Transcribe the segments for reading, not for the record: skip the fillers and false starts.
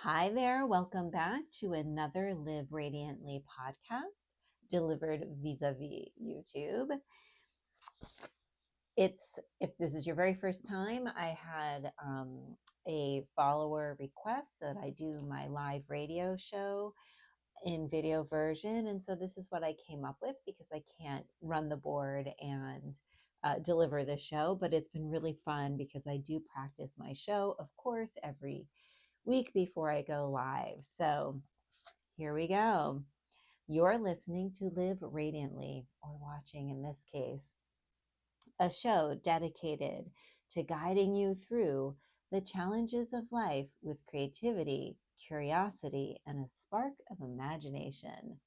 Hi there, welcome back to another Live Radiantly podcast delivered vis-a-vis YouTube. If this is your very first time, I had a follower request that I do my live radio show in video version. And so this is what I came up with because I can't run the board and deliver the show, but it's been really fun because I do practice my show, of course, every week before I go live. So here we go. You're listening to Live Radiantly, or watching in this case, a show dedicated to guiding you through the challenges of life with creativity, curiosity, and a spark of imagination.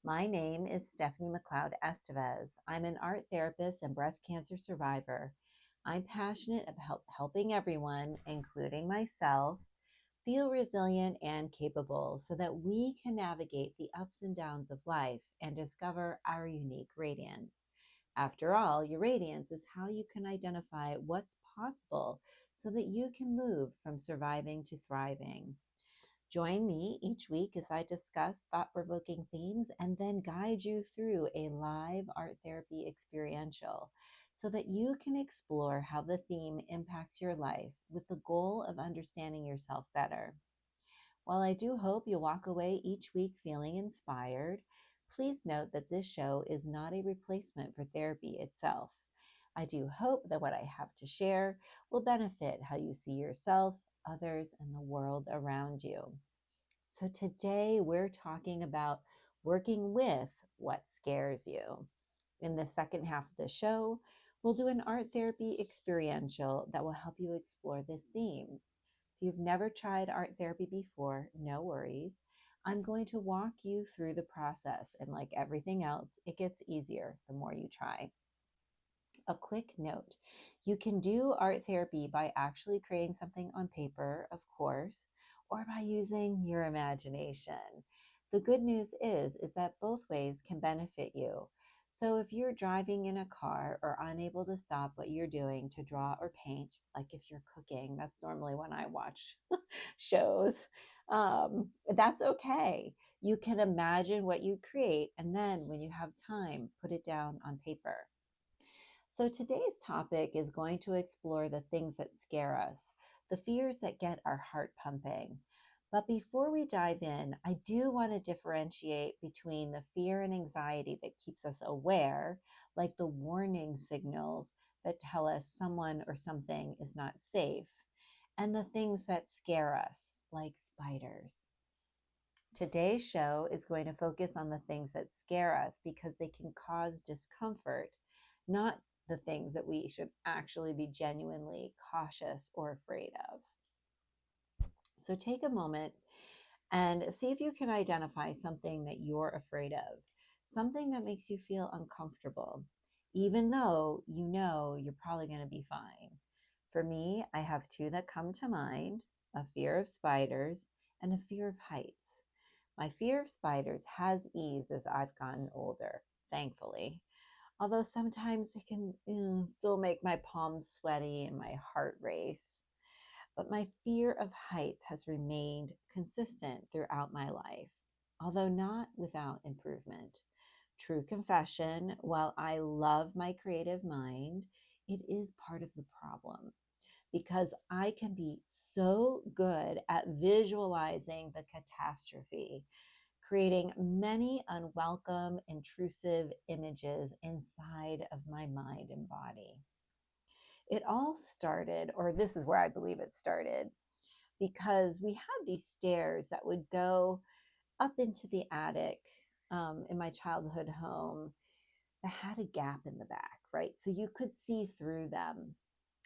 My name is Stephanie McLeod-Estevez. I'm an art therapist and breast cancer survivor. I'm passionate about helping everyone, including myself, feel resilient and capable so that we can navigate the ups and downs of life and discover our unique radiance. After all, your radiance is how you can identify what's possible so that you can move from surviving to thriving. Join me each week as I discuss thought provoking themes and then guide you through a live art therapy experiential so that you can explore how the theme impacts your life with the goal of understanding yourself better. While I do hope you'll walk away each week feeling inspired, please note that this show is not a replacement for therapy itself. I do hope that what I have to share will benefit how you see yourself, others, and the world around you. So today we're talking about working with what scares you. In the second half of the show, we'll do an art therapy experiential that will help you explore this theme. If you've never tried art therapy before, no worries. I'm going to walk you through the process, and like everything else, it gets easier the more you try. A quick note, you can do art therapy by actually creating something on paper, of course, or by using your imagination. The good news is that both ways can benefit you. So if you're driving in a car or unable to stop what you're doing to draw or paint, like if you're cooking, that's normally when I watch shows, that's okay. You can imagine what you create, and then when you have time, put it down on paper. So today's topic is going to explore the things that scare us, the fears that get our heart pumping. But before we dive in, I do want to differentiate between the fear and anxiety that keeps us aware, like the warning signals that tell us someone or something is not safe, and the things that scare us, like spiders. Today's show is going to focus on the things that scare us because they can cause discomfort, not the things that we should actually be genuinely cautious or afraid of. So take a moment and see if you can identify something that you're afraid of, something that makes you feel uncomfortable, even though you know you're probably going to be fine. For me, I have two that come to mind: a fear of spiders and a fear of heights. My fear of spiders has eased as I've gotten older, thankfully. Although sometimes it can still make my palms sweaty and my heart race. But my fear of heights has remained consistent throughout my life, although not without improvement. True confession, while I love my creative mind, it is part of the problem because I can be so good at visualizing the catastrophe, creating many unwelcome, intrusive images inside of my mind and body. It all started, or this is where I believe it started, because we had these stairs that would go up into the attic in my childhood home that had a gap in the back, right? So you could see through them.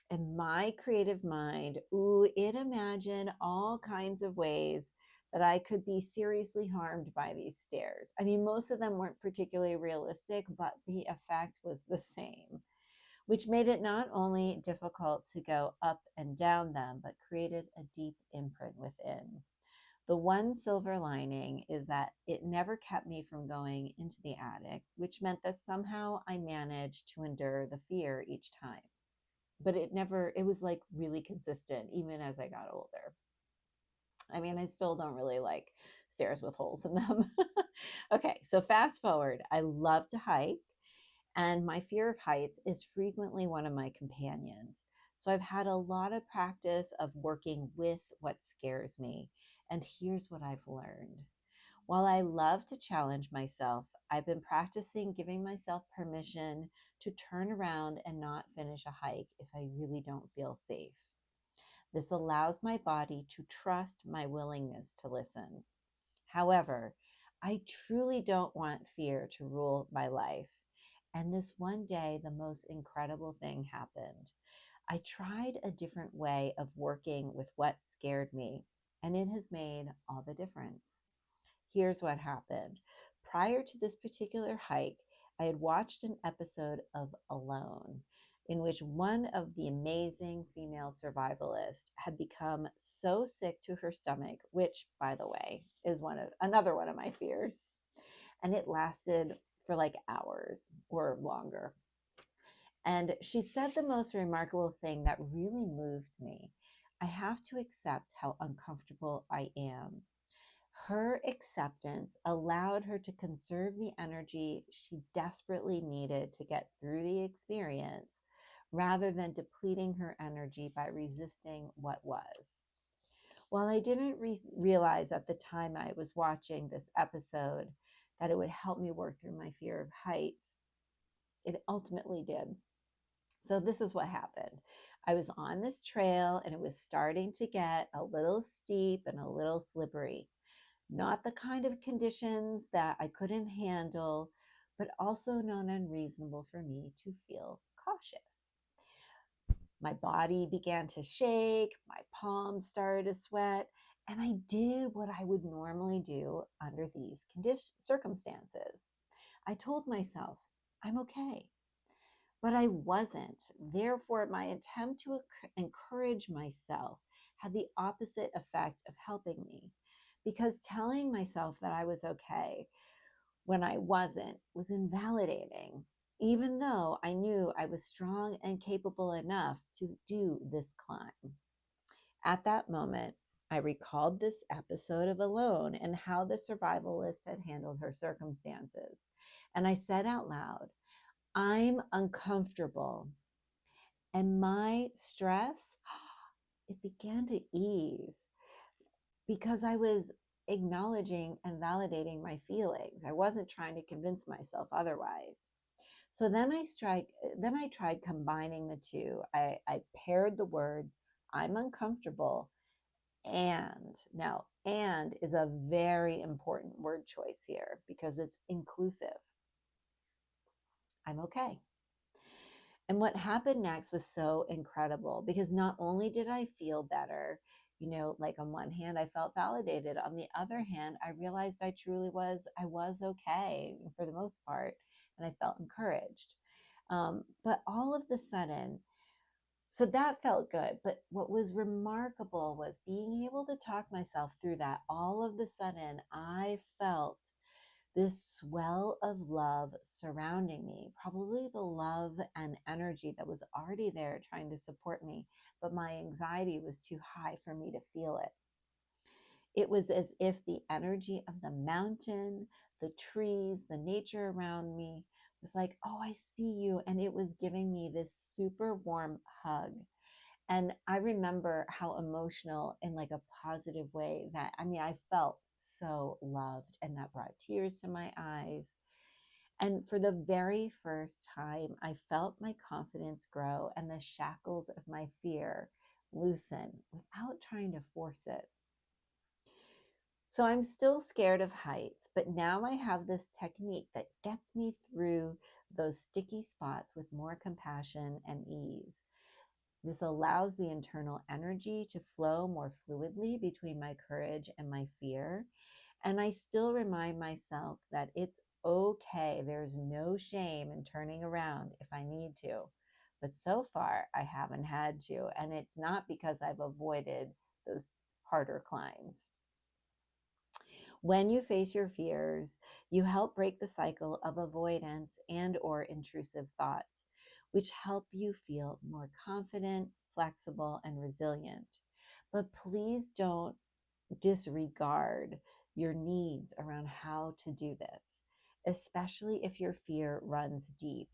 And my creative mind, it imagined all kinds of ways that I could be seriously harmed by these stairs. I mean, most of them weren't particularly realistic, but the effect was the same, which made it not only difficult to go up and down them, but created a deep imprint within. The one silver lining is that it never kept me from going into the attic, which meant that somehow I managed to endure the fear each time. But it was like really consistent, even as I got older. I mean, I still don't really like stairs with holes in them. Okay, so fast forward. I love to hike, and my fear of heights is frequently one of my companions. So I've had a lot of practice of working with what scares me. And here's what I've learned. While I love to challenge myself, I've been practicing giving myself permission to turn around and not finish a hike if I really don't feel safe. This allows my body to trust my willingness to listen. However, I truly don't want fear to rule my life. And this one day, the most incredible thing happened. I tried a different way of working with what scared me, and it has made all the difference. Here's what happened. Prior to this particular hike, I had watched an episode of Alone, in which one of the amazing female survivalists had become so sick to her stomach, which, by the way, is another one of my fears. And it lasted for like hours or longer. And she said the most remarkable thing that really moved me. I have to accept how uncomfortable I am. Her acceptance allowed her to conserve the energy she desperately needed to get through the experience rather than depleting her energy by resisting what was. While I didn't realize at the time I was watching this episode that it would help me work through my fear of heights, it ultimately did. So, this is what happened. I was on this trail and it was starting to get a little steep and a little slippery. Not the kind of conditions that I couldn't handle, but also not unreasonable for me to feel cautious. My body began to shake, my palms started to sweat, and I did what I would normally do under these circumstances. I told myself, I'm okay, but I wasn't. Therefore, my attempt to encourage myself had the opposite effect of helping me, because telling myself that I was okay when I wasn't was invalidating, even though I knew I was strong and capable enough to do this climb. At that moment, I recalled this episode of Alone and how the survivalist had handled her circumstances. And I said out loud, I'm uncomfortable. And my stress, it began to ease because I was acknowledging and validating my feelings. I wasn't trying to convince myself otherwise. So then I tried combining the two. I paired the words, I'm uncomfortable, and now, and is a very important word choice here because it's inclusive. I'm okay. And what happened next was so incredible because not only did I feel better, like on one hand, I felt validated. On the other hand, I realized I was okay for the most part, and I felt encouraged. But all of the sudden, so that felt good. But what was remarkable was being able to talk myself through that. All of the sudden, I felt this swell of love surrounding me, probably the love and energy that was already there trying to support me, but my anxiety was too high for me to feel it. It was as if the energy of the mountain, the trees, the nature around me was like, oh, I see you. And it was giving me this super warm hug. And I remember how emotional in like a positive way that, I mean, I felt so loved, and that brought tears to my eyes. And for the very first time, I felt my confidence grow and the shackles of my fear loosen without trying to force it. So I'm still scared of heights, but now I have this technique that gets me through those sticky spots with more compassion and ease. This allows the internal energy to flow more fluidly between my courage and my fear. And I still remind myself that it's okay. There's no shame in turning around if I need to. But so far, I haven't had to. And it's not because I've avoided those harder climbs. When you face your fears, you help break the cycle of avoidance and or intrusive thoughts, which help you feel more confident, flexible, and resilient. But please don't disregard your needs around how to do this, especially if your fear runs deep.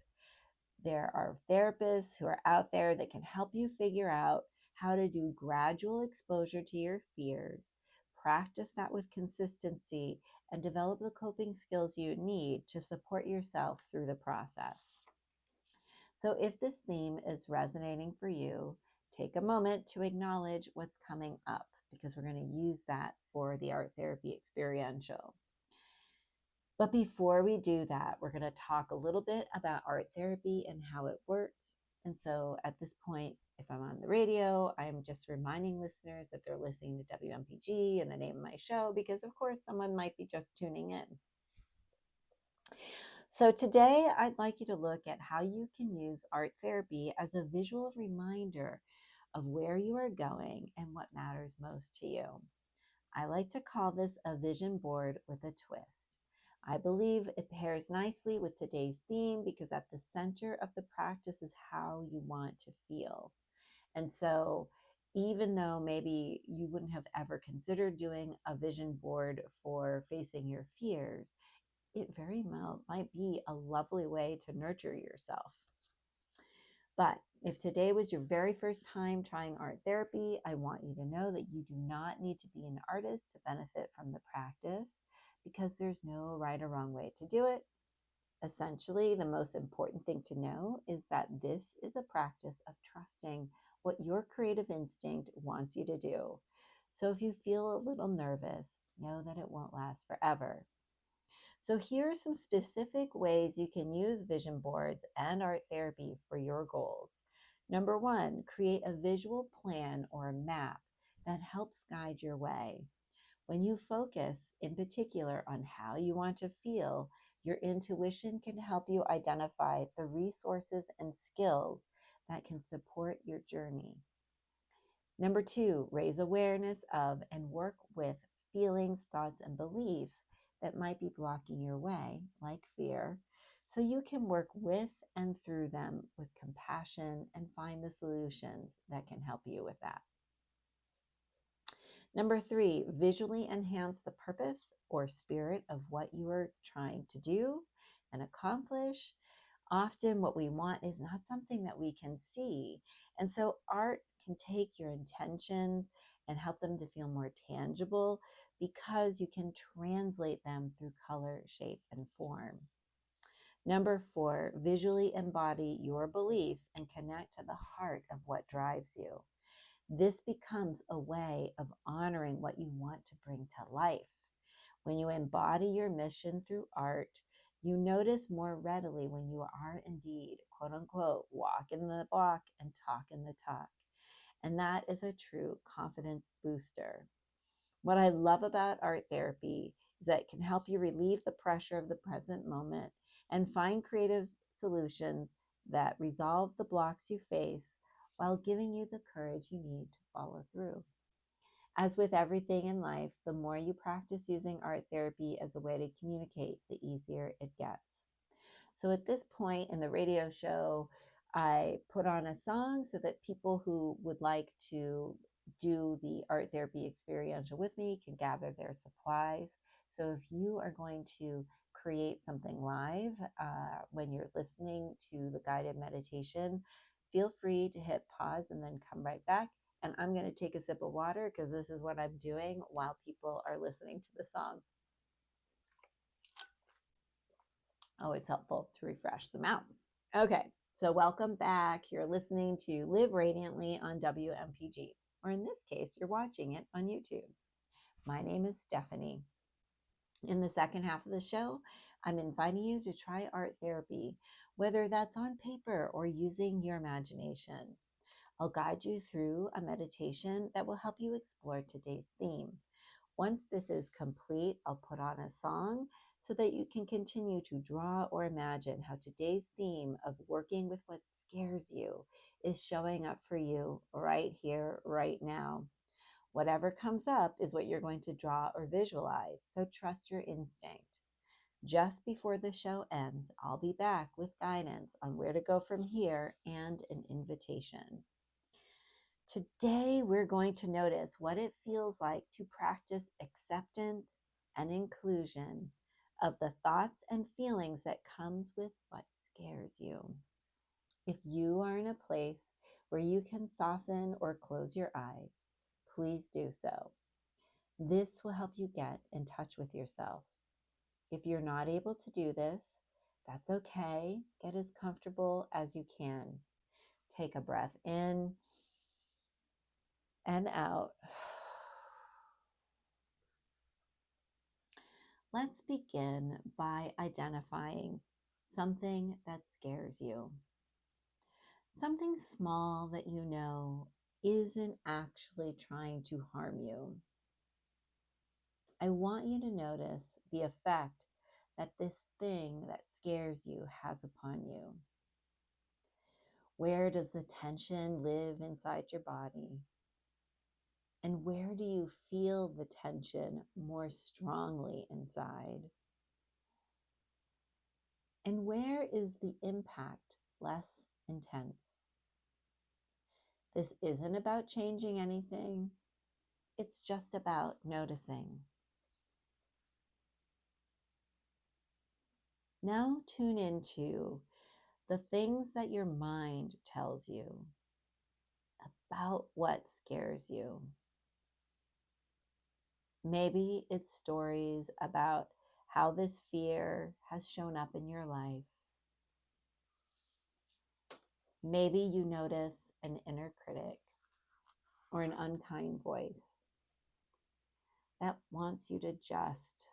There are therapists who are out there that can help you figure out how to do gradual exposure to your fears, practice that with consistency, and develop the coping skills you need to support yourself through the process. So, if this theme is resonating for you, take a moment to acknowledge what's coming up because we're going to use that for the art therapy experiential. But before we do that, we're going to talk a little bit about art therapy and how it works. And so at this point, if I'm on the radio, I'm just reminding listeners that they're listening to WMPG and the name of my show, because of course someone might be just tuning in. So today I'd like you to look at how you can use art therapy as a visual reminder of where you are going and what matters most to you. I like to call this a vision board with a twist. I believe it pairs nicely with today's theme because at the center of the practice is how you want to feel. And so even though maybe you wouldn't have ever considered doing a vision board for facing your fears, it very well might be a lovely way to nurture yourself. But if today was your very first time trying art therapy, I want you to know that you do not need to be an artist to benefit from the practice because there's no right or wrong way to do it. Essentially, the most important thing to know is that this is a practice of trusting what your creative instinct wants you to do. So if you feel a little nervous, know that it won't last forever. So here are some specific ways you can use vision boards and art therapy for your goals. Number one, create a visual plan or a map that helps guide your way. When you focus in particular on how you want to feel, your intuition can help you identify the resources and skills that can support your journey. Number two, raise awareness of and work with feelings, thoughts, and beliefs that might be blocking your way, like fear, so you can work with and through them with compassion and find the solutions that can help you with that. Number three, visually enhance the purpose or spirit of what you are trying to do and accomplish. Often what we want is not something that we can see. And so art can take your intentions and help them to feel more tangible because you can translate them through color, shape, and form. Number four, visually embody your beliefs and connect to the heart of what drives you. This becomes a way of honoring what you want to bring to life. When you embody your mission through art, you notice more readily when you are indeed, quote unquote, walk in the walk and talk in the talk. And that is a true confidence booster. What I love about art therapy is that it can help you relieve the pressure of the present moment and find creative solutions that resolve the blocks you face while giving you the courage you need to follow through. As with everything in life, the more you practice using art therapy as a way to communicate, the easier it gets. So at this point in the radio show, I put on a song so that people who would like to do the art therapy experiential with me can gather their supplies. So if you are going to create something live when you're listening to the guided meditation, feel free to hit pause and then come right back. And I'm going to take a sip of water because this is what I'm doing while people are listening to the song. Always helpful to refresh the mouth. Okay, so welcome back. You're listening to Live Radiantly on WMPG, or in this case, you're watching it on YouTube. My name is Stephanie. In the second half of the show, I'm inviting you to try art therapy, whether that's on paper or using your imagination. I'll guide you through a meditation that will help you explore today's theme. Once this is complete, I'll put on a song so that you can continue to draw or imagine how today's theme of working with what scares you is showing up for you right here, right now. Whatever comes up is what you're going to draw or visualize, so trust your instinct. Just before the show ends, I'll be back with guidance on where to go from here and an invitation. Today, we're going to notice what it feels like to practice acceptance and inclusion of the thoughts and feelings that comes with what scares you. If you are in a place where you can soften or close your eyes, please do so. This will help you get in touch with yourself. If you're not able to do this, that's okay. Get as comfortable as you can. Take a breath in and out. Let's begin by identifying something that scares you. Something small that you know isn't actually trying to harm you. I want you to notice the effect that this thing that scares you has upon you. Where does the tension live inside your body? And where do you feel the tension more strongly inside? And where is the impact less intense? This isn't about changing anything. It's just about noticing. Now tune into the things that your mind tells you about what scares you. Maybe it's stories about how this fear has shown up in your life. Maybe you notice an inner critic or an unkind voice that wants you to just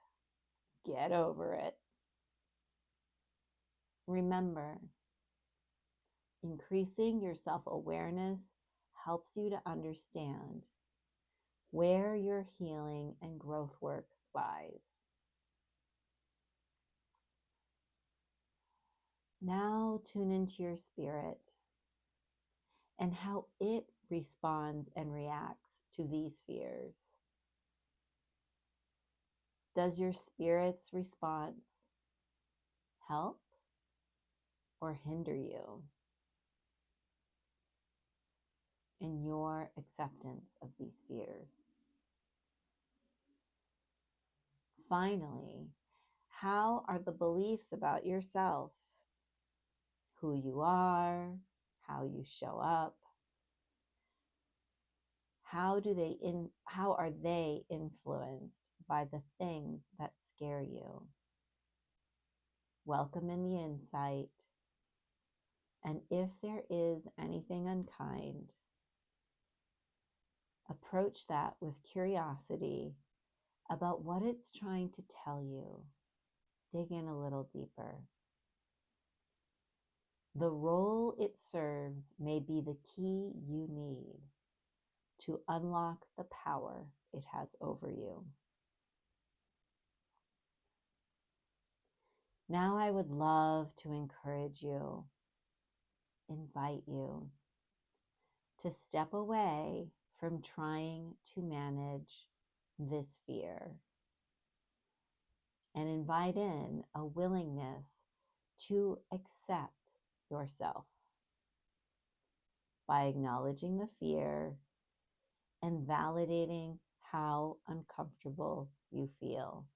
get over it. Remember, increasing your self-awareness helps you to understand where your healing and growth work lies. Now tune into your spirit and how it responds and reacts to these fears. Does your spirit's response help or hinder you in your acceptance of these fears? Finally, how are the beliefs about yourself, who you are, how you show up, how are they influenced by the things that scare you? Welcome in the insight. And if there is anything unkind, approach that with curiosity about what it's trying to tell you. Dig in a little deeper. The role it serves may be the key you need to unlock the power it has over you. Now I would love to encourage you, invite you to step away from trying to manage this fear and invite in a willingness to accept yourself by acknowledging the fear and validating how uncomfortable you feel.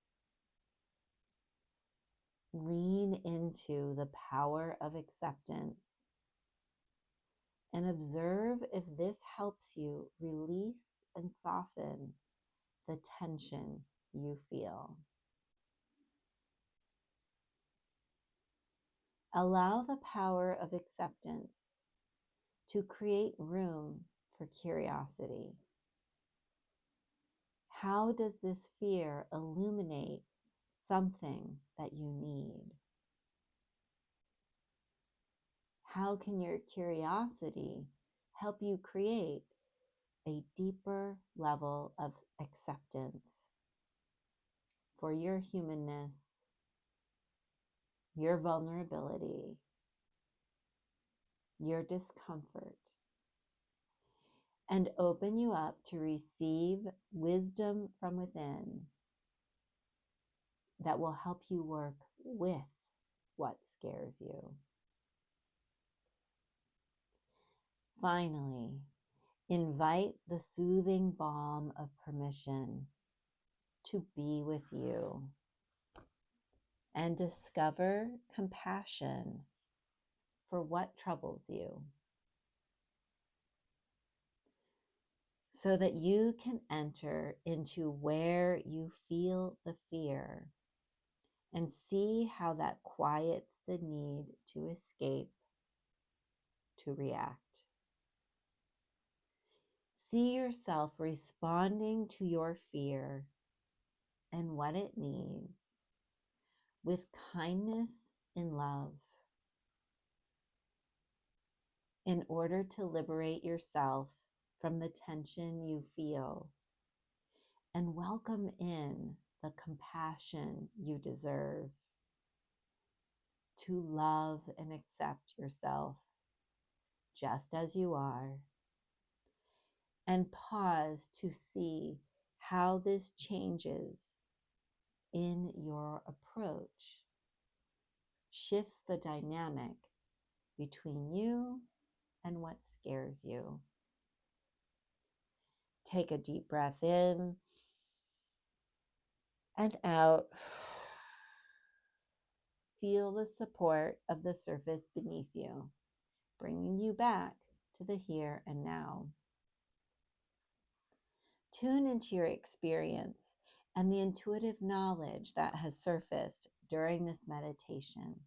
Lean into the power of acceptance and observe if this helps you release and soften the tension you feel. Allow the power of acceptance to create room for curiosity. How does this fear illuminate something that you need? How can your curiosity help you create a deeper level of acceptance for your humanness, your vulnerability, your discomfort, and open you up to receive wisdom from within that will help you work with what scares you. Finally, Invite the soothing balm of permission to be with you and discover compassion for what troubles you so that you can enter into where you feel the fear and see how that quiets the need to escape, to react. See yourself responding to your fear and what it needs with kindness and love in order to liberate yourself from the tension you feel and welcome in the compassion you deserve to love and accept yourself just as you are, and pause to see how this changes in your approach, shifts the dynamic between you and what scares you. Take a deep breath in and out. Feel the support of the surface beneath you, bringing you back to the here and now. Tune into your experience and the intuitive knowledge that has surfaced during this meditation.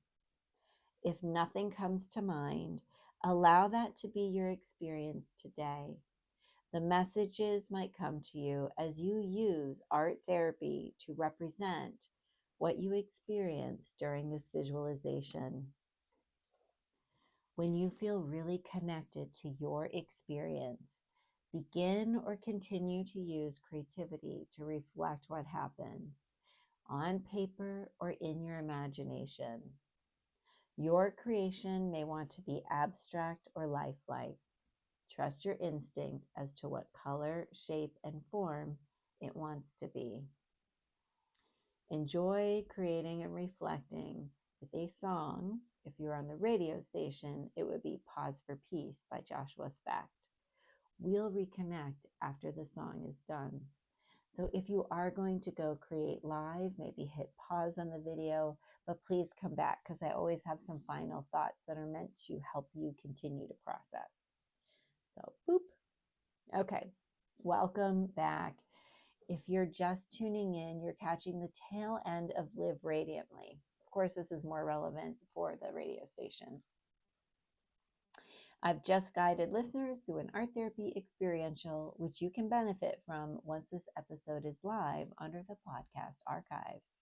If nothing comes to mind, allow that to be your experience today. The messages might come to you as you use art therapy to represent what you experienced during this visualization. When you feel really connected to your experience, begin or continue to use creativity to reflect what happened on paper or in your imagination. Your creation may want to be abstract or lifelike. Trust your instinct as to what color, shape, and form it wants to be. Enjoy creating and reflecting with a song. If you're on the radio station, it would be Pause for Peace by Joshua Specht. We'll reconnect after the song is done. So if you are going to go create live, maybe hit pause on the video, but please come back because I always have some final thoughts that are meant to help you continue to process. So, boop. Okay, welcome back. If you're just tuning in, you're catching the tail end of Live Radiantly. Of course, this is more relevant for the radio station. I've just guided listeners through an art therapy experiential, which you can benefit from once this episode is live under the podcast archives.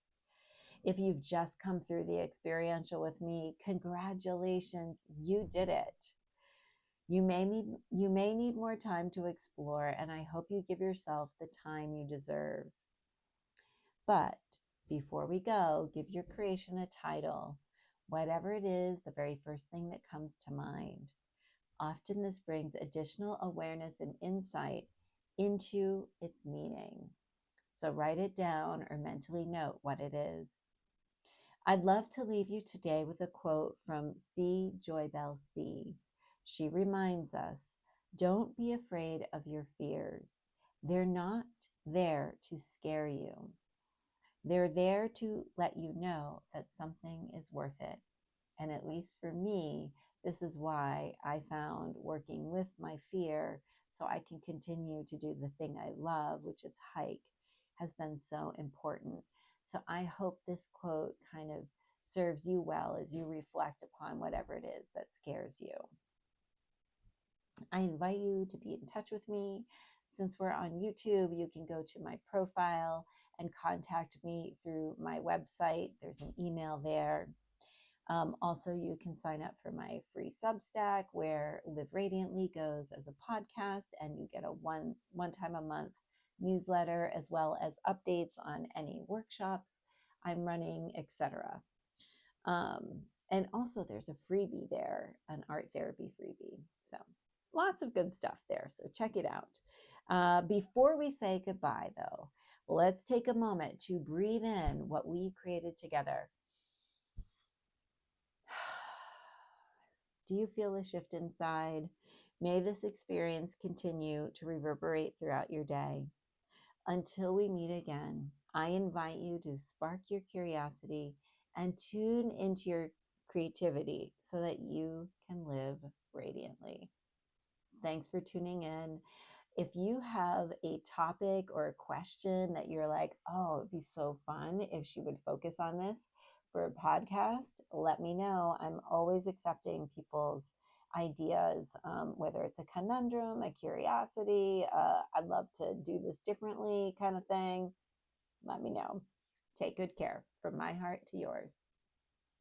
If you've just come through the experiential with me, congratulations, you did it. You may need more time to explore, and I hope you give yourself the time you deserve. But before we go, give your creation a title. Whatever it is, the very first thing that comes to mind. Often this brings additional awareness and insight into its meaning. So write it down or mentally note what it is. I'd love to leave you today with a quote from C. Joybell C. She reminds us, don't be afraid of your fears. They're not there to scare you. They're there to let you know that something is worth it. And at least for me, this is why I found working with my fear so I can continue to do the thing I love, which is hike, has been so important. So I hope this quote kind of serves you well as you reflect upon whatever it is that scares you. I invite you to be in touch with me. Since we're on YouTube, you can go to my profile and contact me through my website. There's an email there. Also, you can sign up for my free Substack where Live Radiantly goes as a podcast, and you get a one time a month newsletter as well as updates on any workshops I'm running, etc. And also there's a freebie there, an art therapy freebie. So lots of good stuff there. So check it out. Before we say goodbye though, let's take a moment to breathe in what we created together. Do you feel a shift inside? May this experience continue to reverberate throughout your day. Until we meet again, I invite you to spark your curiosity and tune into your creativity so that you can live radiantly. Thanks for tuning in. If you have a topic or a question that you're like, oh, it'd be so fun if she would focus on this for a podcast, let me know. I'm always accepting people's ideas, whether it's a conundrum, a curiosity, I'd love to do this differently kind of thing. Let me know. Take good care from my heart to yours.